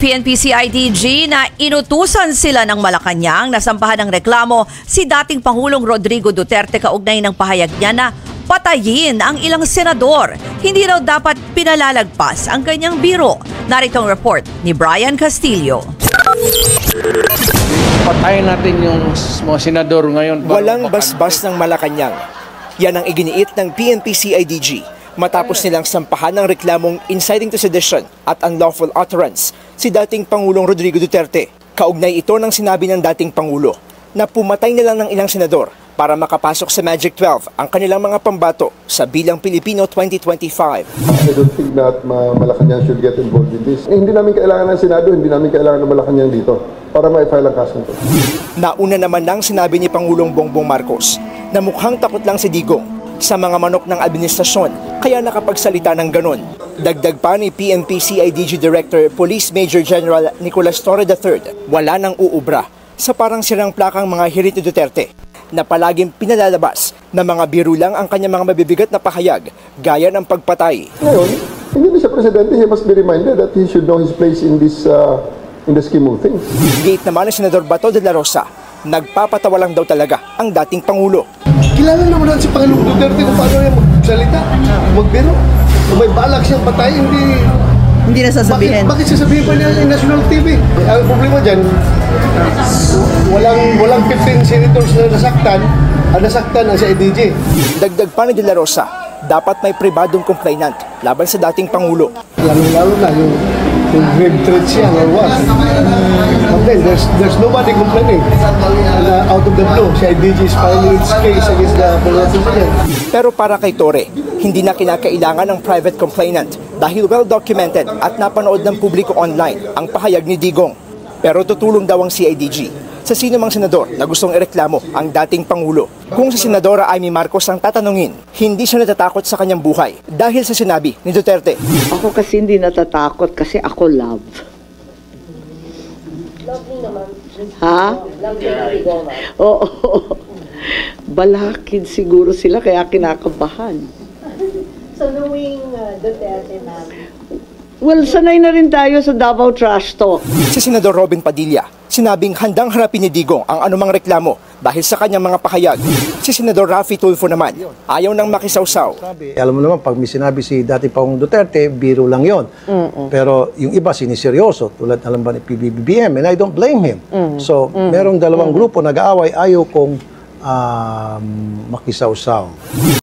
PNP-CIDG na inutusan sila ng Malacanang na sampahan ng reklamo si dating Pangulong Rodrigo Duterte kaugnay ng pahayag niya na patayin ang ilang senador. Hindi raw dapat pinalalagpas ang kanyang biro. Narito ang report ni Brian Castillo. Patayin natin yung mga senador ngayon. Walang basbas ng Malacanang. Yan ang iginiit ng PNP-CIDG matapos nilang sampahan ng reklamong inciting to sedition at unlawful utterance si dating Pangulong Rodrigo Duterte. Kaugnay ito ng sinabi ng dating Pangulo na pumatay na lang ng ilang senador para makapasok sa Magic 12 ang kanilang mga pambato sa Bilang Pilipino 2025. I don't think that Malacanang should get involved in this. Hindi namin kailangan ng Senado, hindi namin kailangan ng Malacanang dito para ma-file ang kaso nito. Nauna naman nang sinabi ni Pangulong Bongbong Marcos na mukhang takot lang si Digong sa mga manok ng administrasyon kaya nakapagsalita ng ganon. Dagdag pa ni PNP-CIDG Director Police Major General Nicolas Torre III, wala nang uubra sa parang sirang plakang mga hirit ni Duterte na palaging pinalalabas na mga biro lang ang kanyang mga mabibigat na pahayag gaya ng pagpatay. Ngayon, hindi na siya presidente, he must be reminded that he should know his place in this in the scheme of things. Gate naman ni Senador Bato de la Rosa, nagpapatawa lang daw talaga ang dating Pangulo. Kilala naman natin si Pangulong Duterte kung paano niya magsalita, magbiro. Kung may balak siyang patay, hindi nasasabihin. Bakit sasabihin pa niya yung national TV? Ang problema dyan, walang 15 senators na nasaktan ang CIDG. Dagdag pa ni De La Rosa, dapat may pribadong complainant laban sa dating Pangulo. Lalo na yung grave threats yan or what. And then there's nobody complaining. Out of the blue, CIDG is filing its case against the president. Pero para kay Torre, hindi na kinakailangan ng private complainant dahil well-documented at napanood ng publiko online ang pahayag ni Digong. Pero tutulong daw ang CIDG sa sino mang senador na gustong ireklamo ang dating Pangulo. Kung si Senadora Amy Marcos ang tatanungin, hindi siya natatakot sa kanyang buhay dahil sa sinabi ni Duterte. Ako kasi hindi natatakot kasi ako love. Love mo naman. Ha? Love mo. Oo. Balakid siguro sila kaya kinakabahan. So knowing Duterte na... Well, sanay na rin tayo sa Davao Trash Talk. Si Senador Robin Padilla, sinabing handang harapin ni Digong ang anumang reklamo dahil sa kanyang mga pahayag. Si Senador Raffy Tulfo naman, ayaw nang makisawsaw. Alam mo naman, pag may sinabi si dating Pangulong Duterte, biro lang yon. Pero yung iba, siniseryoso, tulad na lang ba ni PBBM, and I don't blame him. So, merong dalawang grupo nag-aaway, ayaw kong makisawsaw.